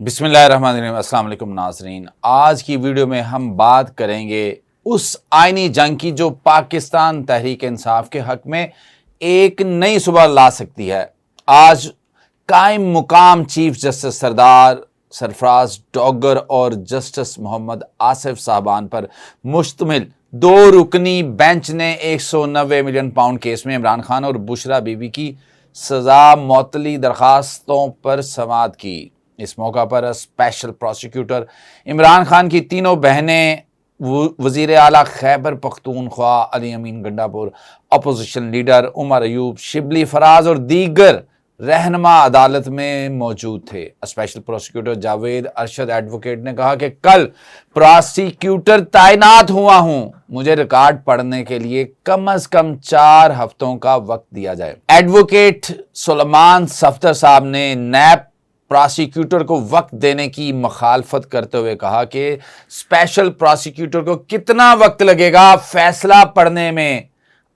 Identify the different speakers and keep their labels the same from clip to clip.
Speaker 1: बिस्मिल्लाहिर्रहमानिर्रहीम। अस्सलाम वालेकुम नाज़रीन, आज की वीडियो में हम बात करेंगे उस आईनी जंग की जो पाकिस्तान तहरीक इंसाफ के हक में एक नई सुबह ला सकती है। आज कायम मुकाम चीफ जस्टिस सरदार सरफराज डॉगर और जस्टिस मोहम्मद आसिफ साहबान पर मुश्तमिल दो रुकनी बेंच ने 190 मिलियन पाउंड केस में इमरान खान और बुशरा बीबी की सजा मौतली दरखास्तों पर समाअत की। इस मौका पर स्पेशल प्रोसिक्यूटर इमरान खान की तीनों बहनें, वजीर आला खैबर पख्तूनख्वा अली अमीन गंडापुर, अपोजिशन लीडर उमर अयूब, शिबली फराज और दीगर रहनुमा अदालत में मौजूद थे। Special prosecutor Javed Arshad advocate ने कहा कि कल प्रोसिक्यूटर तैनात हुआ हूं, मुझे रिकॉर्ड पढ़ने के लिए कम से कम 4 हफ्तों का वक्त दिया जाए। एडवोकेट सुलेमान सफदर साहब ने नैब प्रोसिक्यूटर को वक्त देने की मुखालफत करते हुए कहा कि स्पेशल प्रोसिक्यूटर को कितना वक्त लगेगा फैसला पढ़ने में,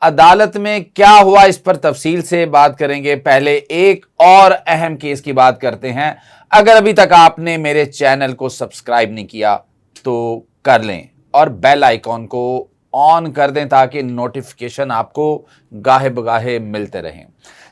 Speaker 1: अदालत में क्या हुआ इस पर तफसील से बात करेंगे। पहले एक और अहम केस की बात करते हैं। अगर अभी तक आपने मेरे चैनल को सब्सक्राइब नहीं किया तो कर लें और बेल आइकॉन को ऑन कर दें ताकि नोटिफिकेशन आपको गाहे बगाहे मिलते रहें।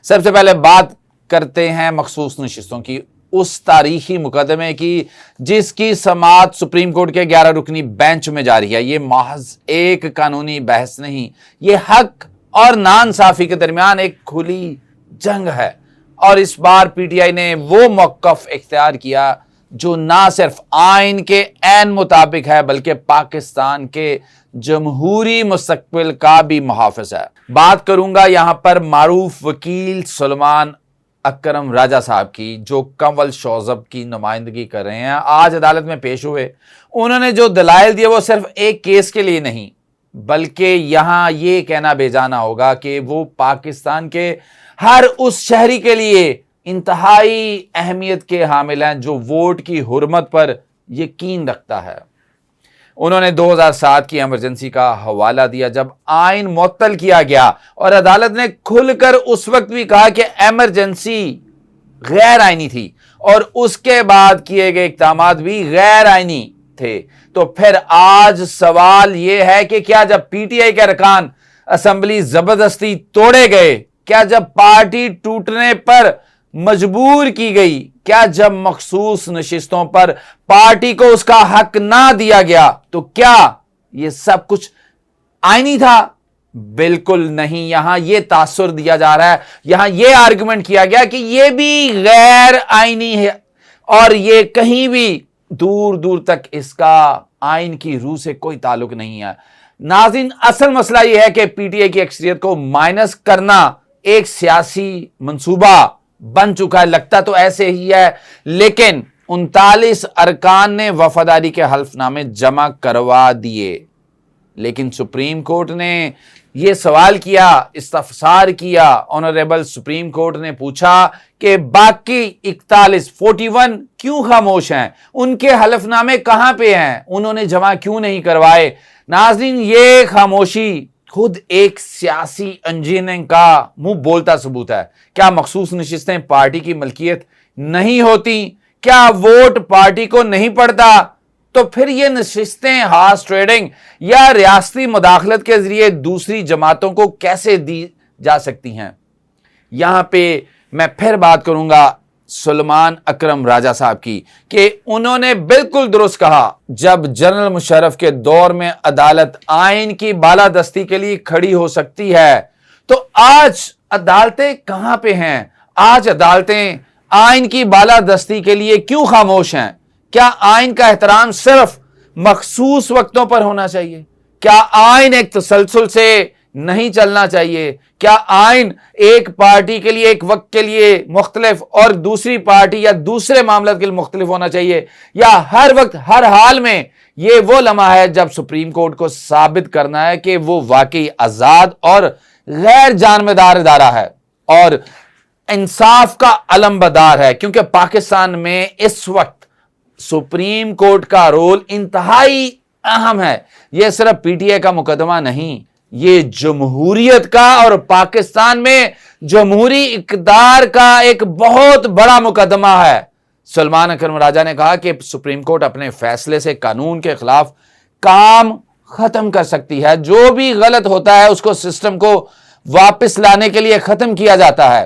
Speaker 1: सबसे पहले बात करते हैं मखसूस नशिस्तों की, उस तारीखी मुकदमे की जिसकी समाअत सुप्रीम कोर्ट के 11 रुकनी बेंच में जारी है। ये महज एक कानूनी बहस नहीं, ये हक और नाइंसाफी के दरमियान एक खुली जंग है। और इस बार पीटीआई ने वो मौक़िफ़ इख्तियार किया जो ना सिर्फ आइन के ऐन मुताबिक है बल्कि पाकिस्तान के जमहूरी मुस्तक़बिल का भी मुहाफ़िज़ है। बात करूंगा यहां पर मारूफ वकील सुलेमान अकरम राजा साहब की, जो कंवल शौज़ब की नुमाइंदगी कर रहे हैं। आज अदालत में पेश हुए, उन्होंने जो दलाइल दिए वो सिर्फ एक केस के लिए नहीं बल्कि यहां ये कहना बेजाना होगा कि वो पाकिस्तान के हर उस शहरी के लिए इंतहाई अहमियत के हामिल हैं जो वोट की हुर्मत पर यकीन रखता है। उन्होंने 2007 की इमरजेंसी का हवाला दिया जब आइन मुअत्तल किया गया और अदालत ने खुलकर उस वक्त भी कहा कि इमरजेंसी गैर आइनी थी और उसके बाद किए गए इक़दामात भी गैर आइनी थे। तो फिर आज सवाल यह है कि क्या जब पीटीआई के अरकान असेंबली जबरदस्ती तोड़े गए, क्या जब पार्टी टूटने पर मजबूर की गई, क्या जब मखसूस नशिस्तों पर पार्टी को उसका हक ना दिया गया तो क्या ये सब कुछ आईनी था? बिल्कुल नहीं। यहां यह तासुर दिया जा रहा है, यहां यह आर्गुमेंट किया गया कि यह भी गैर आईनी है और यह कहीं भी दूर दूर तक इसका आइन की रूह से कोई ताल्लुक नहीं है। नाज़रीन, असल मसला यह है कि पीटीआई की अक्सरियत को माइनस करना एक सियासी मंसूबा बन चुका है। लगता तो ऐसे ही है, लेकिन 39 अरकान ने वफादारी के हल्फनामे जमा करवा दिए। लेकिन सुप्रीम कोर्ट ने यह सवाल किया, इस्तफसार किया। ऑनरेबल सुप्रीम कोर्ट ने पूछा कि बाकी 41 क्यों खामोश हैं, उनके हल्फनामे कहां पे हैं, उन्होंने जमा क्यों नहीं करवाए? नाज़रीन, ये खामोशी खुद एक सियासी इंजीनियरिंग का मुंह बोलता सबूत है। क्या मखसूस नशिस्तें पार्टी की मलकियत नहीं होती? क्या वोट पार्टी को नहीं पड़ता? तो फिर ये नशिस्तें हार्स ट्रेडिंग या रियासती मुदाखलत के जरिए दूसरी जमातों को कैसे दी जा सकती हैं? यहां पे मैं फिर बात करूंगा सुलेमान अकरम राजा साहब की कि उन्होंने बिल्कुल दुरुस्त कहा। जब जनरल मुशर्रफ के दौर में अदालत आइन की बालादस्ती के लिए खड़ी हो सकती है तो आज अदालतें कहां पे हैं? आज अदालतें आइन की बालादस्ती के लिए क्यों खामोश हैं? क्या आइन का एहतराम सिर्फ मखसूस वक्तों पर होना चाहिए? क्या आइन एक तसलसल से नहीं चलना चाहिए? क्या आइन एक पार्टी के लिए एक वक्त के लिए मुख्तलिफ और दूसरी पार्टी या दूसरे मामले के लिए मुख्तलिफ होना चाहिए? या हर वक्त हर हाल में ये वो लम्हा है जब सुप्रीम कोर्ट को साबित करना है कि वो वाकई आजाद और गैर जानबदार इदारा है और इंसाफ का अलमबदार है? क्योंकि पाकिस्तान में इस वक्त सुप्रीम कोर्ट का रोल इंतहाई अहम है। यह सिर्फ पीटीआई का मुकदमा नहीं, ये जमहूरियत का और पाकिस्तान में जमहूरी इक़्तिदार का एक बहुत बड़ा मुकदमा है। सलमान अकरम राजा ने कहा कि सुप्रीम कोर्ट अपने फैसले से कानून के खिलाफ काम खत्म कर सकती है। जो भी गलत होता है उसको सिस्टम को वापस लाने के लिए खत्म किया जाता है।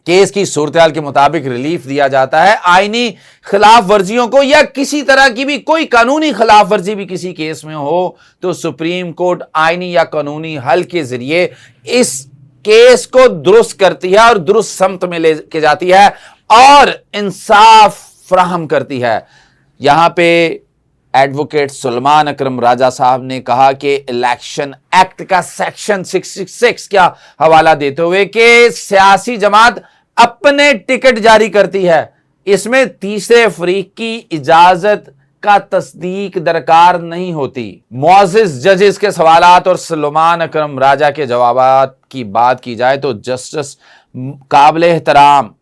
Speaker 1: केस की सूरत के मुताबिक रिलीफ दिया जाता है। आईनी खिलाफ वर्जियों को या किसी तरह की भी कोई कानूनी खिलाफ वर्जी भी किसी केस में हो तो सुप्रीम कोर्ट आईनी या कानूनी हल के जरिए इस केस को दुरुस्त करती है और दुरुस्त समत में लेके जाती है और इंसाफ फराहम करती है। यहां पे एडवोकेट सलमान अकरम राजा साहब ने कहा कि इलेक्शन एक्ट का सेक्शन 666 का हवाला देते हुए कि सियासी जमात अपने टिकट जारी करती है, इसमें तीसरे फरीक की इजाजत का तस्दीक दरकार नहीं होती। मुअज़्ज़िज़ जजेस के सवालात और सलमान अकरम राजा के जवाबात की बात की जाए तो जस्टिस काबिल एहतराम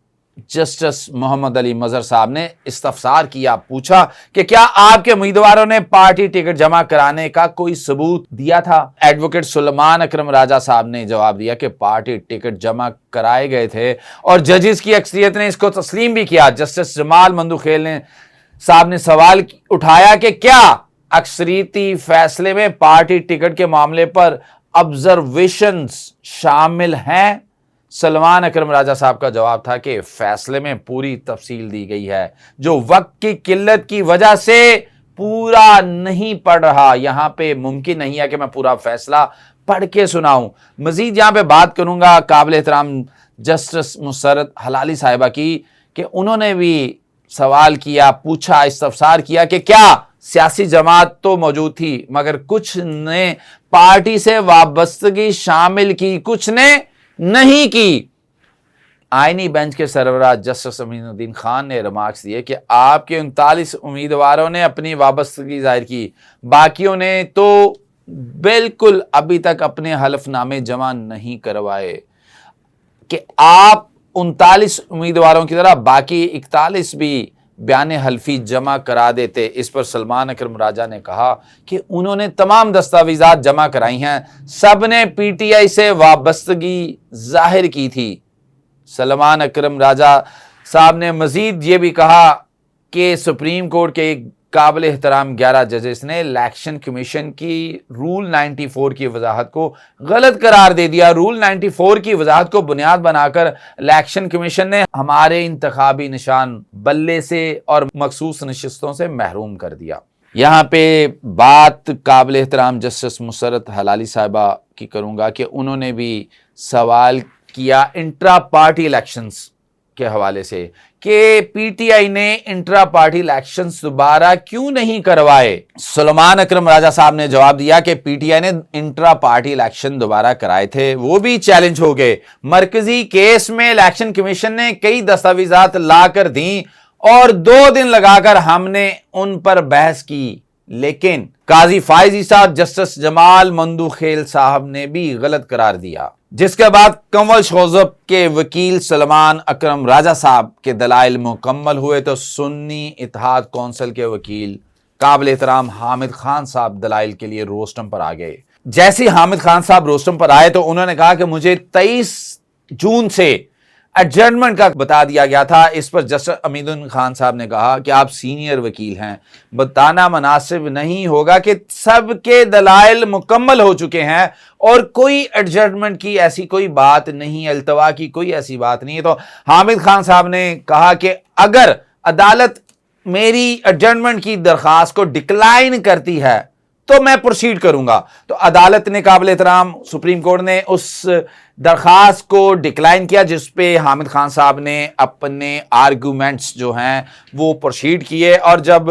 Speaker 1: जस्टिस मोहम्मद अली मजहर साहब ने इस्तफसार किया, पूछा कि क्या आपके उम्मीदवारों ने पार्टी टिकट जमा कराने का कोई सबूत दिया था। एडवोकेट सलमान अकरम राजा साहब ने जवाब दिया कि पार्टी टिकट जमा कराए गए थे और जजेस की अक्सरियत ने इसको तस्लीम भी किया। जस्टिस जमाल मंदूखेल ने साहब ने सवाल उठाया कि क्या अक्सरियती फैसले में पार्टी टिकट के मामले पर ऑब्जर्वेशंस शामिल हैं। सलमान अकरम राजा साहब का जवाब था कि फैसले में पूरी तफसील दी गई है, जो वक्त की किल्लत की वजह से पूरा नहीं पढ़ रहा। यहां पे मुमकिन नहीं है कि मैं पूरा फैसला पढ़ के सुनाऊं। मजीद यहां पे बात करूंगा काबिल एहतराम जस्टिस मुसर्रत हलाली साहिबा की कि उन्होंने भी सवाल किया, पूछा, इस्तफसार किया कि क्या सियासी जमात तो मौजूद थी मगर कुछ ने पार्टी से वाबस्तगी शामिल की, कुछ ने नहीं की। आईनी बेंच के सरबराह जस्टिस अमीनुद्दीन खान ने रिमार्क्स दिए कि आपके 39 उम्मीदवारों ने अपनी वाबस्तगी जाहिर की, बाकियों ने तो बिल्कुल अभी तक अपने हलफनामे जमा नहीं करवाए। कि आप 39 उम्मीदवारों की तरह बाकी 41 भी बयान हल्फी जमा करा देते। इस पर सलमान अकरम राजा ने कहा कि उन्होंने तमाम दस्तावेजात जमा कराई हैं, सब ने पीटीआई से वाबस्तगी जाहिर की थी। सलमान अकरम राजा साहब ने मजीद ये भी कहा कि सुप्रीम कोर्ट के काबिल एहतराम 11 जजेस ने इलेक्शन कमीशन की रूल 94 की वजाहत को गलत करार दे दिया। रूल 94 की वजाहत को बुनियाद बनाकर इलेक्शन कमीशन ने हमारे इंतखाबी निशान बल्ले से और मखसूस नशिस्तों से महरूम कर दिया। यहाँ पे बात काबिल एहतराम जस्टिस मुसर्रत हलाली साहिबा की करूँगा कि उन्होंने भी सवाल किया इंट्रा पार्टी इलेक्शंस के हवाले से कि पीटीआई ने इंट्रा पार्टी इलेक्शंस दोबारा क्यों नहीं करवाए। सलमान अकरम राजा साहब ने जवाब दिया कि पीटीआई ने इंट्रा पार्टी इलेक्शन दोबारा कराए थे, वो भी चैलेंज हो गए। मरकजी केस में इलेक्शन कमीशन ने कई दस्तावेजात लाकर दी और 2 दिन लगाकर हमने उन पर बहस की, लेकिन काजी फायजी साहब जस्टिस जमाल मंदूखेल साहब ने भी गलत करार दिया। जिसके बाद कंवल शोजब के वकील सलमान अकरम राजा साहब के दलाइल मुकम्मल हुए तो सुन्नी इत्तेहाद कौंसिल के वकील काबिल एहतराम हामिद खान साहब दलाइल के लिए रोस्टम पर आ गए। जैसे ही हामिद खान साहब रोस्टम पर आए तो उन्होंने कहा कि मुझे 23 जून से एडजर्नमेंट का बता दिया गया था। इस पर जस्टिस अमीनुद्दीन खान साहब ने कहा कि आप सीनियर वकील हैं, बताना मुनासिब नहीं होगा कि सबके दलाइल मुकम्मल हो चुके हैं और कोई एडजर्नमेंट की ऐसी कोई बात नहीं, अल्तवा की कोई ऐसी बात नहीं है। तो हामिद खान साहब ने कहा कि अगर अदालत मेरी एडजर्नमेंट की दरख्वास्त को डिक्लाइन करती है तो मैं प्रोसीड करूंगा। तो अदालत ने काबिल एहतराम सुप्रीम कोर्ट ने उस दरख्वास्त को डिक्लाइन किया, जिस पे हामिद खान साहब ने अपने आर्गूमेंट्स जो हैं वो प्रोसीड किए। और जब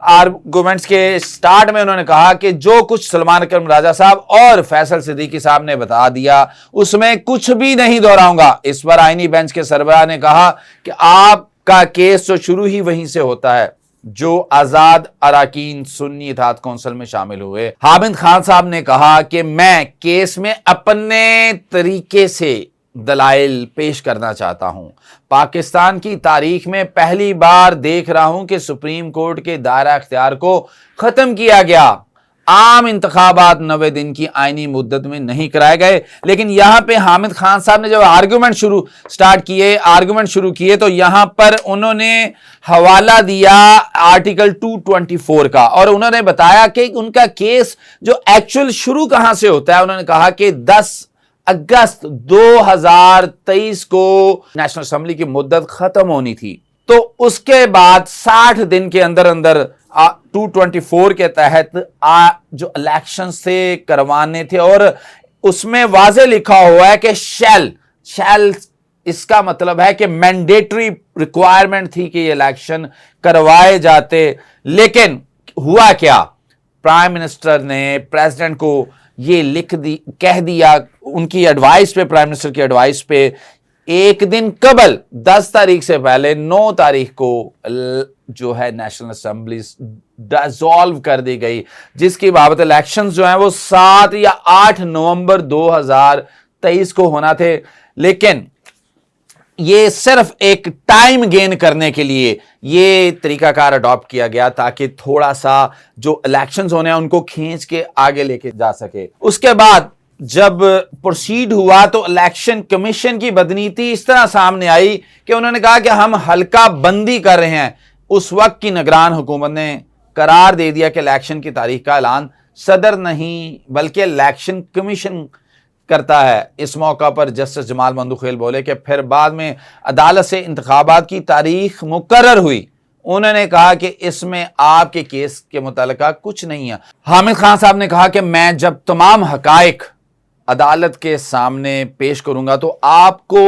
Speaker 1: आर्गूमेंट्स के स्टार्ट में उन्होंने कहा कि जो कुछ सलमान अकरम राजा साहब और फैसल सिद्दीकी साहब ने बता दिया उसमें कुछ भी नहीं दोहराऊंगा। इस पर आईनी बेंच के सरबराह ने कहा कि आपका केस तो शुरू ही वहीं से होता है जो आजाद अराकीन सुन्नी इत्तेहाद कौंसिल में शामिल हुए। हामिद खान साहब ने कहा कि मैं केस में अपने तरीके से दलाइल पेश करना चाहता हूं। पाकिस्तान की तारीख में पहली बार देख रहा हूं कि सुप्रीम कोर्ट के दायरा इख्तियार को खत्म किया गया। عام انتخابات 90 دن کی آئینی مدت میں نہیں کرائے گئے. لیکن یہاں پہ حامد خان صاحب نے جب آرگومنٹ شروع کیے تو یہاں پر انہوں نے حوالہ دیا آرٹیکل 224 کا, اور انہوں نے بتایا کہ ان کا کیس جو ایکچوئل شروع کہاں سے ہوتا ہے. انہوں نے کہا کہ 10 اگست 2023 کو نیشنل اسمبلی کی مدت ختم ہونی تھی, تو اس کے بعد 60 دن کے اندر 224 کے تحت جو الیکشن سے کروانے تھے, اور اس میں واضح لکھا ہوا ہے کہ شیل اس کا مطلب ہے کہ مینڈیٹری ریکوائرمنٹ تھی کہ یہ الیکشن کروائے جاتے. لیکن ہوا کیا, پرائم منسٹر نے پریزیڈنٹ کو یہ کہہ دیا ان کی ایڈوائس پہ, پرائم منسٹر کی ایڈوائس پہ, ایک دن قبل 10 تاریخ سے پہلے 9 تاریخ کو جو ہے نیشنل اسمبلی ڈیزالو کر دی گئی, جس کی بابت الیکشنز جو ہیں وہ 7 یا 8 نومبر 2023 کو ہونا تھے. لیکن یہ صرف ایک ٹائم گین کرنے کے لیے یہ طریقہ کار اڈاپٹ کیا گیا تاکہ تھوڑا سا جو الیکشنز ہونے ہیں ان کو کھینچ کے آگے لے کے جا سکے. اس کے بعد جب پروسیڈ ہوا تو الیکشن کمیشن کی بدنیتی اس طرح سامنے آئی کہ انہوں نے کہا کہ ہم حلقہ بندی کر رہے ہیں. اس وقت کی نگران حکومت نے قرار دے دیا کہ الیکشن کی تاریخ کا اعلان صدر نہیں بلکہ الیکشن کمیشن کرتا ہے. اس موقع پر جسٹس جمال مندوخیل بولے کہ پھر بعد میں عدالت سے انتخابات کی تاریخ مقرر ہوئی. انہوں نے کہا کہ اس میں آپ کے کیس کے متعلقہ کچھ نہیں ہے. حامد خان صاحب نے کہا کہ میں جب تمام حقائق عدالت کے سامنے پیش کروں گا تو آپ کو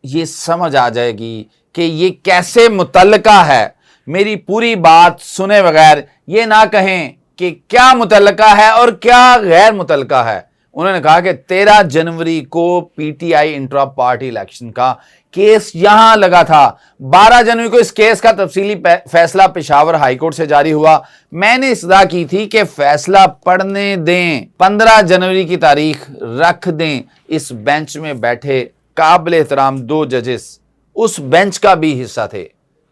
Speaker 1: یہ سمجھ آ جائے گی کہ یہ کیسے متعلقہ ہے. میری پوری بات سنے بغیر یہ نہ کہیں کہ کیا متعلقہ ہے اور کیا غیر متعلقہ ہے. انہوں نے کہا کہ 13 جنوری کو P T I intra party election کا کیس یہاں لگا تھا. 12 جنوری کو اس کیس کا تفصیلی فیصلہ پشاور ہائی کورٹ سے جاری ہوا. میں نے استدعا کی تھی کہ فیصلہ پڑھنے دیں, 15 جنوری کی تاریخ رکھ دیں. اس بینچ میں بیٹھے قابل احترام 2 ججز اس بینچ کا بھی حصہ تھے.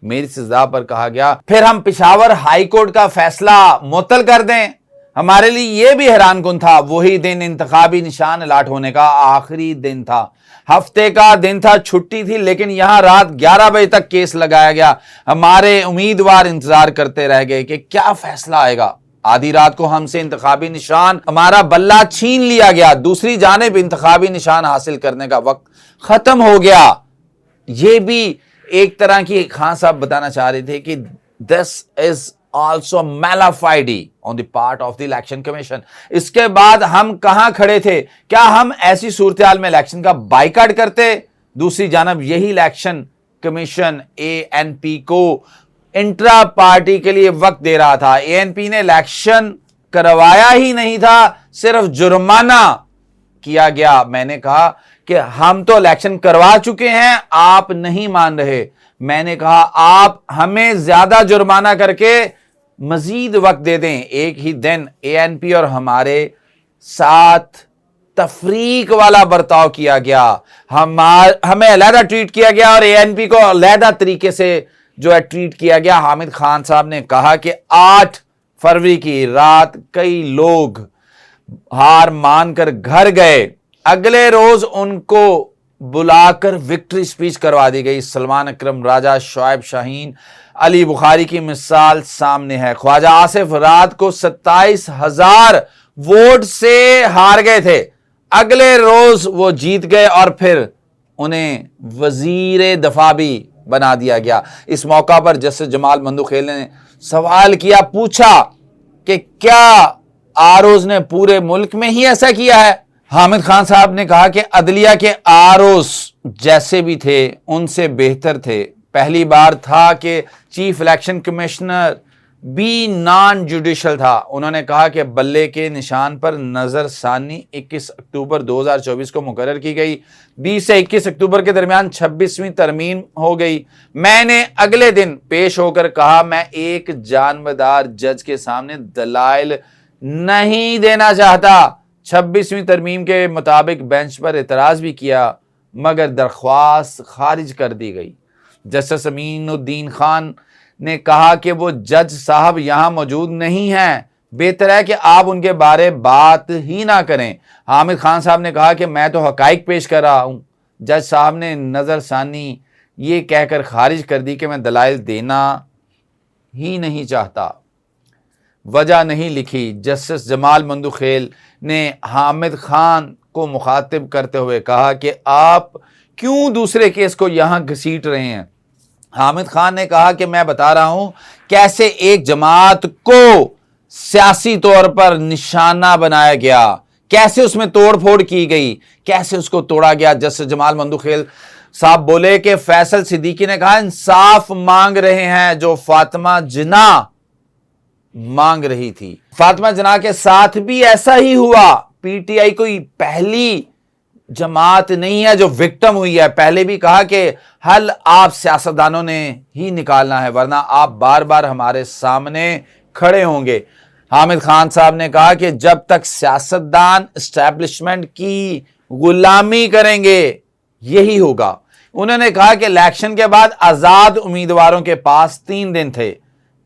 Speaker 1: میری استدعا پر کہا گیا پھر ہم پشاور ہائی کورٹ کا فیصلہ معطل کر دیں. ہمارے لیے یہ بھی حیران کن تھا, وہی دن انتخابی نشان الاٹ ہونے کا آخری دن تھا, ہفتے کا دن تھا, چھٹی تھی, لیکن یہاں رات 11 بجے تک کیس لگایا گیا. ہمارے امیدوار انتظار کرتے رہ گئے کہ کیا فیصلہ آئے گا. آدھی رات کو ہم سے انتخابی نشان ہمارا بلہ چھین لیا گیا. دوسری جانب انتخابی نشان حاصل کرنے کا وقت ختم ہو گیا. یہ بھی ایک طرح کی خان صاحب بتانا چاہ رہے تھے کہ this is also malafide on the part of the election commission. اس کے بعد ہم کہاں کھڑے تھے؟ کیا ہم ایسی صورتحال میں الیکشن کا بائیکاٹ کرتے؟ دوسری جانب یہی الیکشن کمیشن ANP کو انٹرا پارٹی کے لیے وقت دے رہا تھا. ANP نے الیکشن کروایا ہی نہیں تھا, صرف جرمانہ کیا گیا. میں نے کہا کہ ہم تو الیکشن کروا چکے ہیں, آپ نہیں مان رہے. میں نے کہا آپ ہمیں زیادہ جرمانہ کر کے مزید وقت دے دیں. ایک ہی دن ANP اور ہمارے ساتھ تفریق والا برتاؤ کیا گیا, ہمیں علیحدہ ٹریٹ کیا گیا اور ANP کو علیحدہ طریقے سے جو ہے ٹریٹ کیا گیا. حامد خان صاحب نے کہا کہ 8 فروری کی رات کئی لوگ ہار مان کر گھر گئے. اگلے روز ان کو بلا کر وکٹری سپیچ کروا دی گئی. سلمان اکرم راجہ, شعیب شاہین, علی بخاری کی مثال سامنے ہے. خواجہ آصف رات کو 27,000 ووٹ سے ہار گئے تھے. اگلے روز وہ جیت گئے اور پھر انہیں وزیر دفاع بھی بنا دیا گیا. اس موقع پر جسٹس جمال مندوخیل نے سوال کیا, پوچھا کہ کیا آروز نے پورے ملک میں ہی ایسا کیا ہے؟ حامد خان صاحب نے کہا کہ عدلیہ کے آروز جیسے بھی تھے ان سے بہتر تھے. پہلی بار تھا کہ چیف الیکشن کمشنر بھی نان جوڈیشل تھا. انہوں نے کہا کہ بلے کے نشان پر نظر ثانی 21 اکتوبر 2024 کو مقرر کی گئی. 20 سے 21 اکتوبر کے درمیان 26ویں ترمیم ہو گئی. میں نے اگلے دن پیش ہو کر کہا میں ایک جانبدار جج کے سامنے دلائل نہیں دینا چاہتا. 26ویں ترمیم کے مطابق بینچ پر اعتراض بھی کیا مگر درخواست خارج کر دی گئی. جسٹس امین الدین خان نے کہا کہ وہ جج صاحب یہاں موجود نہیں ہیں, بہتر ہے کہ آپ ان کے بارے بات ہی نہ کریں۔ حامد خان صاحب نے کہا کہ میں تو حقائق پیش کر رہا ہوں۔ جج صاحب نے نظر ثانی یہ کہہ کر خارج کر دی کہ میں دلائل دینا ہی نہیں چاہتا، وجہ نہیں لکھی۔ جسٹس جمال مندوخیل نے حامد خان کو مخاطب کرتے ہوئے کہا کہ آپ کیوں دوسرے کیس کو یہاں گھسیٹ رہے ہیں؟ حامد خان نے کہا کہ میں بتا رہا ہوں کیسے ایک جماعت کو سیاسی طور پر نشانہ بنایا گیا، کیسے اس میں توڑ پھوڑ کی گئی، کیسے اس کو توڑا گیا۔ جسٹس جمال مندوخیل صاحب بولے کہ فیصل صدیقی نے کہا انصاف مانگ رہے ہیں جو فاطمہ جناح مانگ رہی تھی۔ فاطمہ جناح کے ساتھ بھی ایسا ہی ہوا۔ پی ٹی آئی کوئی پہلی جماعت نہیں ہے جو وکٹم ہوئی ہے۔ پہلے بھی کہا کہ حل آپ سیاستدانوں نے ہی نکالنا ہے، ورنہ آپ بار بار ہمارے سامنے کھڑے ہوں گے۔ حامد خان صاحب نے کہا کہ جب تک سیاستدان اسٹیبلشمنٹ کی غلامی کریں گے یہی ہوگا۔ انہوں نے کہا کہ الیکشن کے بعد آزاد امیدواروں کے پاس 3 دن تھے،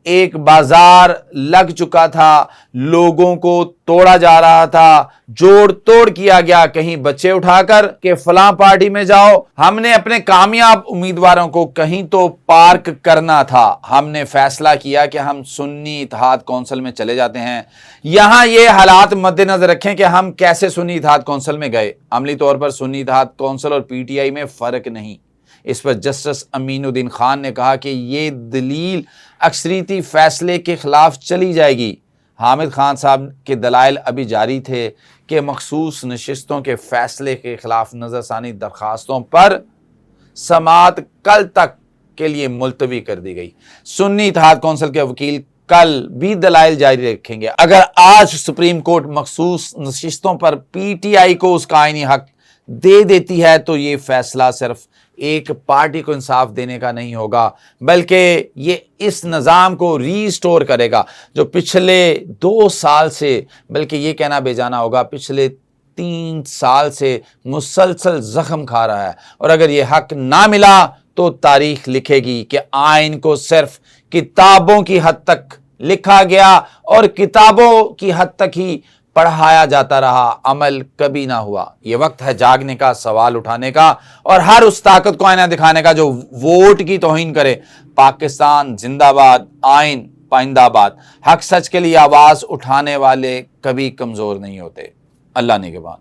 Speaker 1: ایک بازار لگ چکا تھا، لوگوں کو توڑا جا رہا تھا، جوڑ توڑ کیا گیا، کہیں بچے اٹھا کر کہ فلاں پارٹی میں جاؤ۔ ہم نے اپنے کامیاب امیدواروں کو کہیں تو پارک کرنا تھا۔ ہم نے فیصلہ کیا کہ ہم سنی اتحاد کونسل میں چلے جاتے ہیں۔ یہاں یہ حالات مد نظر رکھیں کہ ہم کیسے سنی اتحاد کونسل میں گئے۔ عملی طور پر سنی اتحاد کونسل اور پی ٹی آئی میں فرق نہیں۔ اس پر جسٹس امین الدین خان نے کہا کہ یہ دلیل اکثریتی فیصلے کے خلاف چلی جائے گی۔ حامد خان صاحب کے دلائل ابھی جاری تھے کہ مخصوص نشستوں کے فیصلے کے خلاف نظر ثانی درخواستوں پر سماعت کل تک کے لیے ملتوی کر دی گئی۔ سنی اتحاد کونسل کے وکیل کل بھی دلائل جاری رکھیں گے۔ اگر آج سپریم کورٹ مخصوص نشستوں پر پی ٹی آئی کو اس کا آئینی حق دے دیتی ہے تو یہ فیصلہ صرف ایک پارٹی کو انصاف دینے کا نہیں ہوگا، بلکہ یہ اس نظام کو ریسٹور کرے گا جو پچھلے 2 سال سے، بلکہ یہ کہنا بے جانا ہوگا پچھلے 3 سال سے مسلسل زخم کھا رہا ہے۔ اور اگر یہ حق نہ ملا تو تاریخ لکھے گی کہ آئین کو صرف کتابوں کی حد تک لکھا گیا اور کتابوں کی حد تک ہی پڑھایا جاتا رہا، عمل کبھی نہ ہوا۔ یہ وقت ہے جاگنے کا، سوال اٹھانے کا اور ہر اس طاقت کو آئینہ دکھانے کا جو ووٹ کی توہین کرے۔ پاکستان زندہ باد، آئین پائندہ باد۔ حق سچ کے لیے آواز اٹھانے والے کبھی کمزور نہیں ہوتے۔ اللہ نگہبان۔